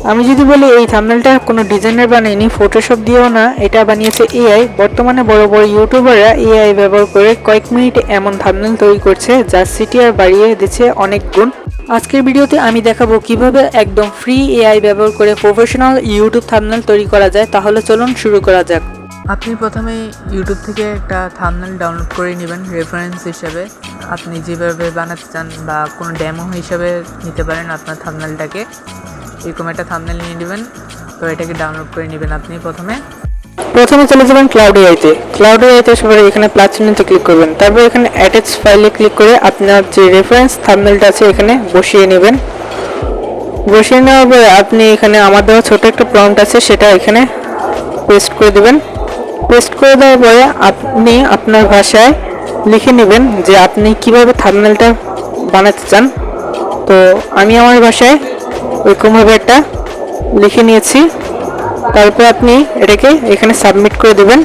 আমি যদি বলি এই থাম্বনেলটা কোনো ডিজাইনার বানায়নি, ফটোশপ দিয়েও না, এটা বানিয়েছে এআই। বর্তমানে বড় বড় ইউটিউবাররা এআই ব্যবহার করে কয়েক মিনিটে এমন থাম্বনেল তৈরি করছে যা সিটিআর বাড়িয়ে দিচ্ছে অনেক গুণ। আজকের ভিডিওতে আমি দেখাবো কিভাবে একদম ফ্রি এআই ব্যবহার করে প্রফেশনাল ইউটিউব থাম্বনেল তৈরি করা যায়। তাহলে চলুন শুরু করা যাক। আপনি প্রথমে ইউটিউব থেকে একটা থাম্বনেল ডাউনলোড করে নেবেন রেফারেন্স হিসেবে। আপনি যেভাবে বানাতে চান বা কোনো ডেমো হিসেবে নিতে পারেন আপনার থাম্বনেলটাকে। এরকম একটা থাম্বনেল নিয়ে নেবেন, তো এটাকে ডাউনলোড করে নেবেন। আপনি প্রথমে চলে যাবেন ক্লাউড এআইতে। ক্লাউড এআইতে সবাই এখানে প্লাস চিহ্নতে ক্লিক করবেন, তারপর এখানে অ্যাটাচ ফাইলে ক্লিক করে আপনার যে রেফারেন্স থাম্বনেলটা আছে এখানে বসিয়ে নেবেন। বসিয়ে নেওয়ার পরে আপনি এখানে আমার দেওয়া ছোট একটা প্রম্পট আছে সেটা এখানে পেস্ট করে দেবেন। পেস্ট করে দেওয়ার পরে আপনি আপনার ভাষায় লিখে নেবেন যে আপনি কিভাবে থাম্বনেলটা বানাতে চান। তো আমি আমার ভাষায় ওইরকমভাবে একটা লিখে নিয়েছি। তারপর আপনি এটাকে এখানে সাবমিট করে দেবেন।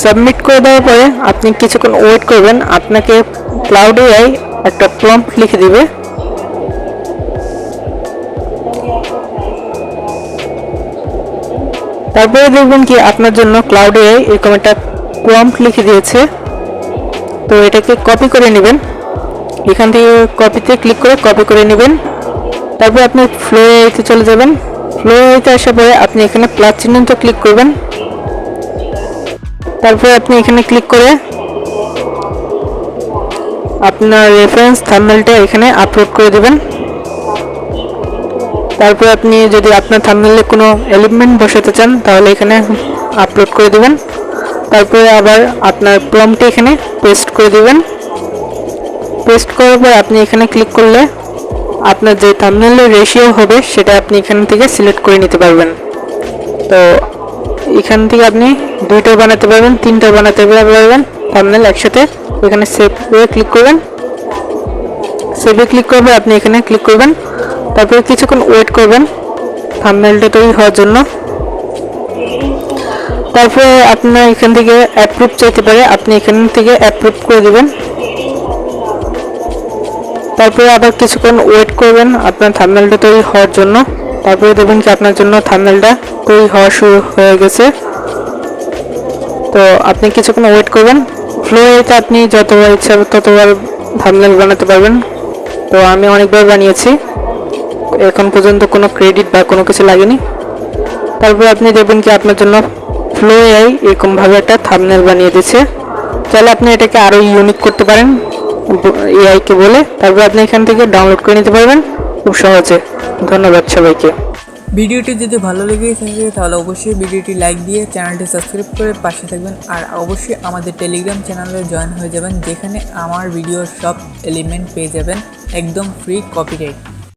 সাবমিট করে দেওয়ার পরে আপনি কিছুক্ষণ ওয়েট করবেন। আপনাকে ক্লাউড এআই একটা প্রম্পট লিখে দিবে। তারপরে দেখবেন কি আপনার জন্য ক্লাউড এআই এরকম একটা প্রম্পট লিখে দিয়েছে। তো এটাকে কপি করে নেবেন, এখান থেকে কপিতে ক্লিক করে কপি করে নেবেন। তারপর আপনি ফ্লো এআইতে চলে যাবেন। ফ্লো এআইতে আসার পরে আপনি এখানে প্লাস চিহ্নতে ক্লিক করবেন। তারপরে আপনি এখানে ক্লিক করে আপনার রেফারেন্স থাম্বনেলটা এখানে আপলোড করে দেবেন। তারপর আপনি যদি আপনার থাম্বনেলে কোনো এলিমেন্ট বসাতে চান তাহলে এখানে আপলোড করে দেবেন। তারপরে আবার আপনার প্রম্পটে এখানে পেস্ট করে দেবেন। পেস্ট করার পর আপনি এখানে ক্লিক করলে আপনার যে থাম্বনেলের রেশিও হবে সেটা আপনি এখান থেকে সিলেক্ট করে নিতে পারবেন। তো এখান থেকে আপনি 2টা বানাতে পারবেন, 3টা বানাতে পারবেন থাম্বনেল একসাথে। এখানে সেভে ক্লিক করবেন। সেভে ক্লিক করবে আপনি এখানে ক্লিক করবেন। তারপরে কিছুক্ষণ ওয়েট করবেন থাম্বনেলটা তৈরি হওয়ার জন্য। তারপরে আপনার এখান থেকে অ্যাপ্রুভ চাইতে পারে, আপনি এখান থেকে অ্যাপ্রুভ করে দেবেন। তারপরে আবার কিছুক্ষণ ওয়েট করবেন আপনার থাম্বনেলটা তৈরি হওয়ার জন্য। তারপরে দেখবেন কি আপনার জন্য থাম্বনেলটা তৈরি হওয়া শুরু হয়ে গেছে। তো আপনি কিছুক্ষণ ওয়েট করবেন। ফ্লো এতে আপনি যতবার ইচ্ছা ততবার থাম্বনেল বানাতে পারবেন। তো আমি অনেকবার বানিয়েছি, এখন পর্যন্ত কোনো ক্রেডিট বা কোনো কিছু লাগেনি। তারপর আপনি দেখবেন কি আপনার জন্য ফ্লো এআই এরকমভাবে একটা থাম্বনেল বানিয়ে দিচ্ছে। তাহলে আপনি এটাকে আরও ইউনিক করতে পারেন এআইকে বলে। তারপর আপনি এখান থেকে ডাউনলোড করে নিতে পারবেন খুব সহজে। ধন্যবাদ সবাইকে। ভিডিওটি যদি ভালো লেগে থাকে তাহলে অবশ্যই ভিডিওটি লাইক দিয়ে চ্যানেলটি সাবস্ক্রাইব করে পাশে থাকবেন। আর অবশ্যই আমাদের টেলিগ্রাম চ্যানেলে জয়েন হয়ে যাবেন, যেখানে আমার ভিডিওর সব এলিমেন্ট পেয়ে যাবেন একদম ফ্রি কপিরাইট।